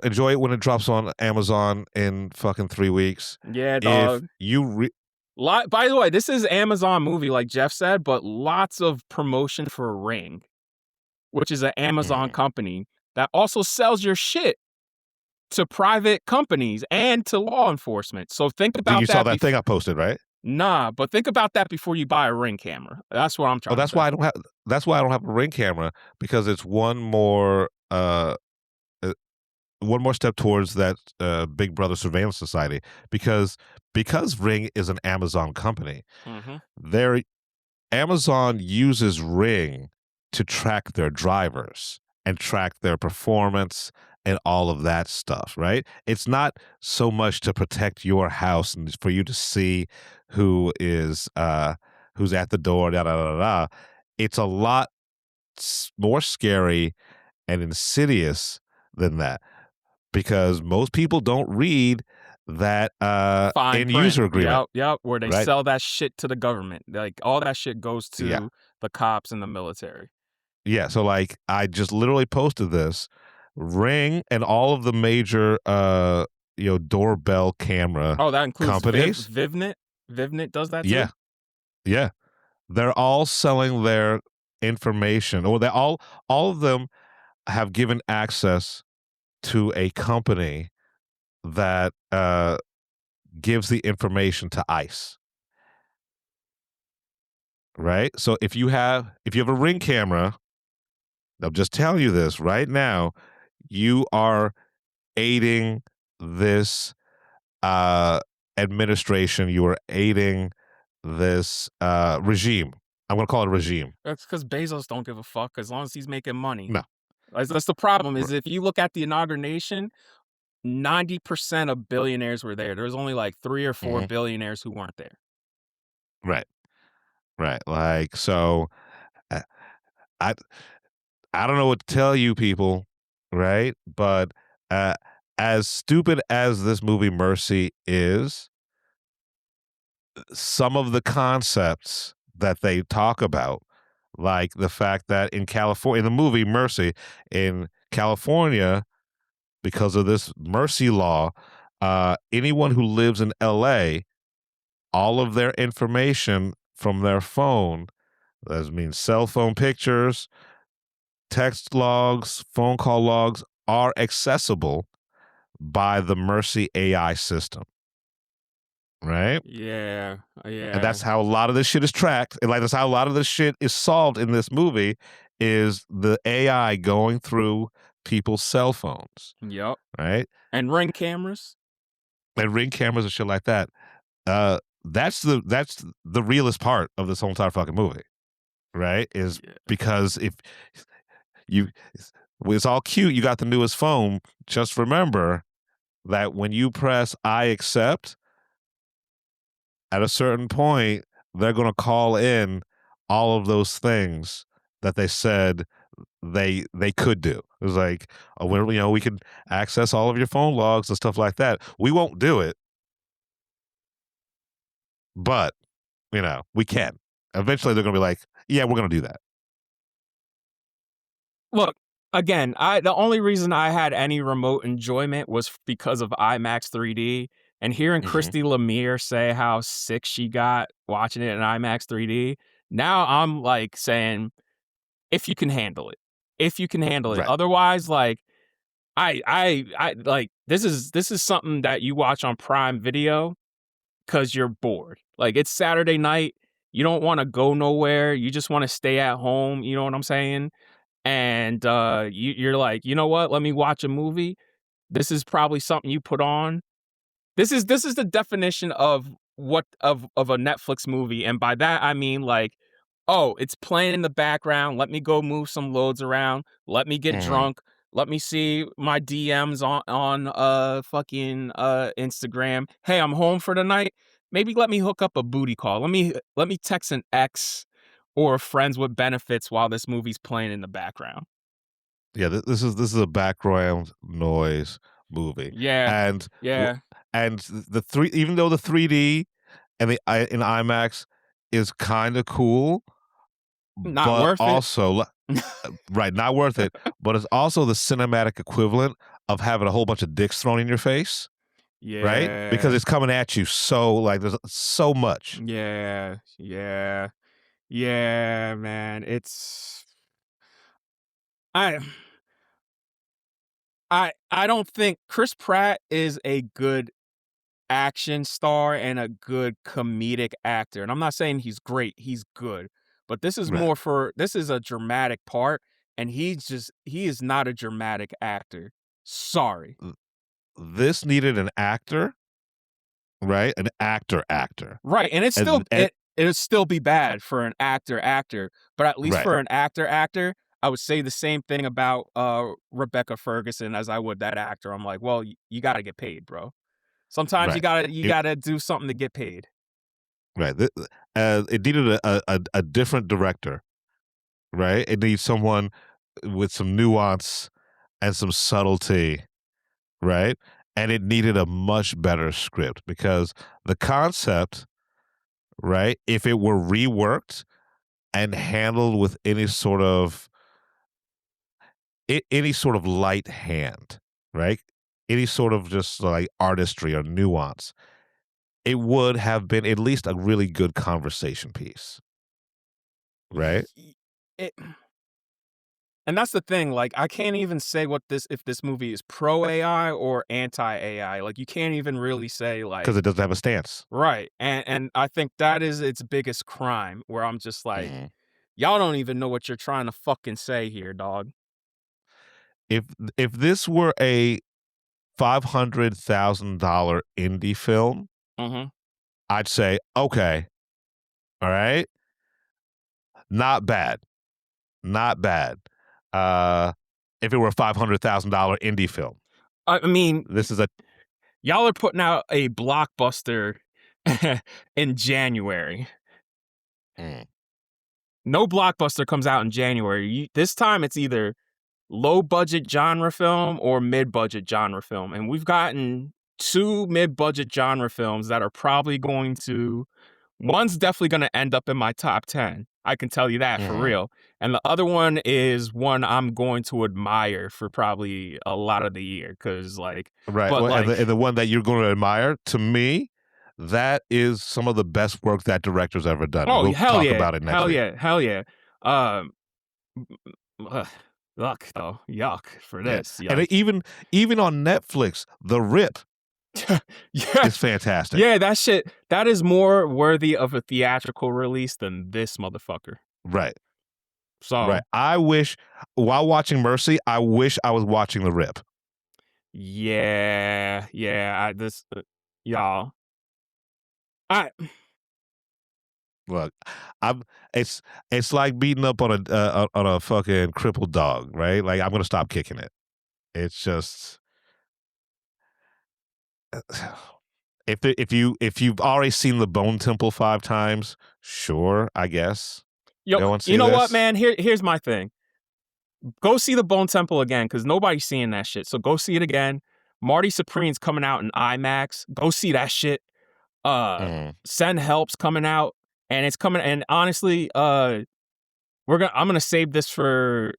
enjoy it when it drops on Amazon in fucking 3 weeks. Yeah, If dog. you By the way, this is Amazon movie, like Jeff said, but lots of promotion for Ring, which is an Amazon company that also sells your shit to private companies and to law enforcement. So think about you saw that. that thing I posted, right? Nah, but think about that before you buy a Ring camera. That's what I'm Oh, trying to say. that's why I don't have a Ring camera, because it's one more step towards that Big Brother surveillance society, because Ring is an Amazon company. Mhm. Their Amazon uses Ring to track their drivers and track their performance and all of that stuff, right? It's not so much to protect your house and for you to see who's at the door, da da da da. It's a lot more scary and insidious than that, because most people don't read that Fine end print. user agreement. Yep, where they right? sell that shit to the government. Like all that shit goes Yeah. to the cops and the military. Yeah, so like I just literally posted this. Ring and all of the major doorbell camera Oh, that includes companies. Vivnet. Vivnet does that too. Yeah. Yeah. They're all selling their information, or they all of them have given access to a company that gives the information to ICE. Right? So if you have a Ring camera, I'm just telling you this right now, you are aiding this administration, you are aiding this regime. I'm going to call it a regime. That's because Bezos don't give a fuck as long as he's making money. No. That's the problem. Is if you look at the inauguration, 90% of billionaires were there. There's only like 3 or 4 billionaires who weren't there. Right. Right. Like, so uh, I don't know what to tell you people, right? But as stupid as this movie Mercy is, some of the concepts that they talk about, like the fact that in California, in the movie Mercy, in California, because of this mercy law, anyone who lives in LA, all of their information from their phone, that means cell phone pictures, text logs, phone call logs, are accessible by the Mercy AI system. Right? Yeah, And that's how a lot of this shit is tracked. And like that's how a lot of this shit is solved in this movie is the AI going through people's cell phones. Yep. Right? And Ring cameras. And Ring cameras and shit like that. That's the realest part of this whole entire fucking movie. Right? Is because if you it's all cute, you got the newest phone. Just remember that when you press I accept, at a certain point, they're going to call in all of those things that they said they could do. It was like, we can access all of your phone logs and stuff like that. We won't do it, but we can. Eventually, they're going to be like, yeah, we're going to do that. Look, again, the only reason I had any remote enjoyment was because of IMAX 3D. And hearing Christy Lemire say how sick she got watching it in IMAX 3D, now I'm like saying, if you can handle it, Right. Otherwise, like, I like this is something that you watch on Prime Video because you're bored. Like, it's Saturday night, you don't want to go nowhere, you just want to stay at home. You know what I'm saying? And you're like, you know what? Let me watch a movie. This is probably something you put on. This is the definition of a Netflix movie, and by that I mean like, oh, it's playing in the background. Let me go move some loads around. Let me get drunk. Let me see my DMs on fucking Instagram. Hey, I'm home for the night. Maybe let me hook up a booty call. Let me text an ex or friends with benefits while this movie's playing in the background. Yeah, this is a background noise movie. Yeah, and yeah. And even though the 3D and the in IMAX is kind of cool, Not but worth also right, not worth it. But it's also the cinematic equivalent of having a whole bunch of dicks thrown in your face. Yeah. Right? Because it's coming at you there's so much. Yeah, man. I don't think Chris Pratt is a good action star and a good comedic actor. And I'm not saying he's great, he's good. But this is Right. this is a dramatic part, and he is not a dramatic actor. Sorry. This needed an actor, right? An actor. Right. And it'll still be bad for an actor, but at least for an actor, I would say the same thing about Rebecca Ferguson as I would that actor. I'm like, well, you got to get paid, bro. Sometimes you gotta do something to get paid. Right. It needed a different director, right? It needs someone with some nuance and some subtlety, right? And it needed a much better script because the concept, right, if it were reworked and handled with any sort of light hand, right? Any sort of just like artistry or nuance, it would have been at least a really good conversation piece. Right? And that's the thing, like, I can't even say if this movie is pro AI or anti AI. Like, you can't even really say, like, Because it doesn't have a stance. Right. And I think that is its biggest crime, where I'm just like, y'all don't even know what you're trying to fucking say here, dog. If this were a $500,000 indie film, I'd say, okay, all right, not bad. If it were a $500,000 indie film, I mean, this is y'all are putting out a blockbuster in January. No blockbuster comes out in January. This time it's either low budget genre film or mid budget genre film, and we've gotten 2 mid budget genre films that are probably going to One's definitely going to end up in my top 10. I can tell you that for real. And the other one is one I'm going to admire for probably a lot of the year. Because, like... Right. But, well, like, and the one that you're going to admire, to me, that is some of the best work that director's ever done. oh, We'll hell talk yeah. about it next Hell week. yeah. Hell yeah. Yuck, though. Yuck for this. And even on Netflix, The Rip Yeah. is fantastic. Yeah, that is more worthy of a theatrical release than this motherfucker. Right. So, Right. I wish, while watching Mercy, I wish I was watching The Rip. yeah, y'all. Look, it's like beating up on a fucking crippled dog, right? Like, I'm gonna stop kicking it. It's just if you've already seen the Bone Temple 5 times, sure, I guess. Yo, you know what, man? Here's my thing. Go see the Bone Temple again, because nobody's seeing that shit. So go see it again. Marty Supreme's coming out in IMAX. Go see that shit. Send Help's coming out, and it's coming. And honestly, I'm gonna save this for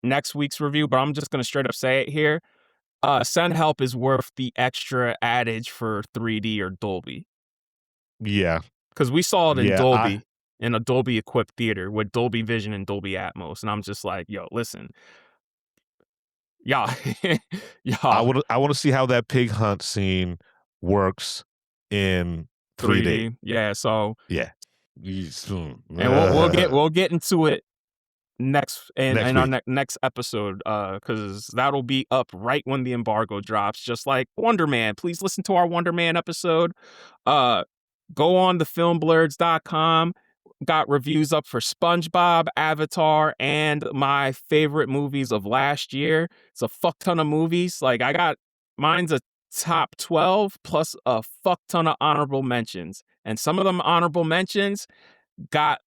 next week's review, but I'm just gonna straight up say it here. Send Help is worth the extra adage for 3D or Dolby. Yeah, because we saw it in Dolby. In a Dolby equipped theater with Dolby Vision and Dolby Atmos, and I'm just like, yo, listen, yeah. I want to see how that pig hunt scene works in 3D. Yeah, so yeah, and we'll get into it next our next episode, because that'll be up right when the embargo drops, just like Wonder Man. Please listen to our Wonder Man episode. Go on thefilmblurds.com. Got reviews up for SpongeBob, Avatar, and my favorite movies of last year. It's a fuck ton of movies. Like, mine's a top 12 plus a fuck ton of honorable mentions. And some of them honorable mentions got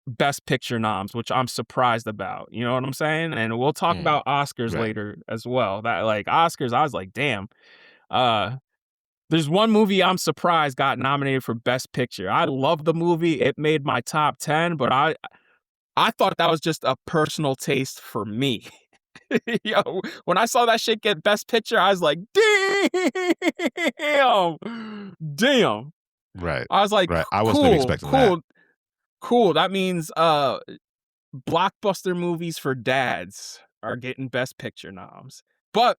Best Picture noms, which I'm surprised about. You know what I'm saying? And we'll talk about Oscars later as well. That, like, Oscars, I was like, damn. There's one movie I'm surprised got nominated for Best Picture. I love the movie. It made my top 10, but I thought that was just a personal taste for me. Yo, when I saw that shit get Best Picture, I was like, damn. Right. I was like, right. I wasn't expecting that. Cool. That means blockbuster movies for dads are getting Best Picture noms. But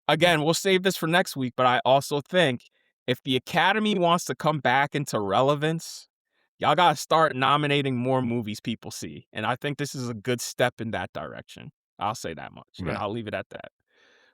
again, we'll save this for next week, but I also think if the Academy wants to come back into relevance, y'all got to start nominating more movies people see. And I think this is a good step in that direction. I'll say that much. Right. And I'll leave it at that.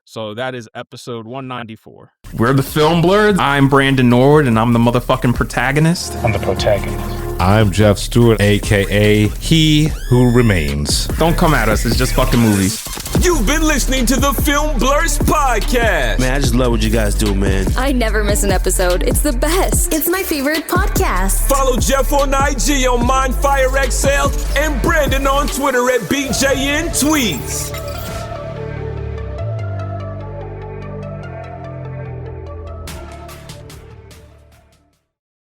So that is episode 194. We're the Film Blurds. I'm Brandon Norwood, and I'm the motherfucking protagonist. I'm the protagonist. I'm Jeff Stewart, a.k.a. He Who Remains. Don't come at us. It's just fucking movies. You've been listening to the Film Blurds podcast. Man, I just love what you guys do, man. I never miss an episode. It's the best. It's my favorite podcast. Follow Jeff on IG on MindFireXL and Brandon on Twitter at BJN Tweets.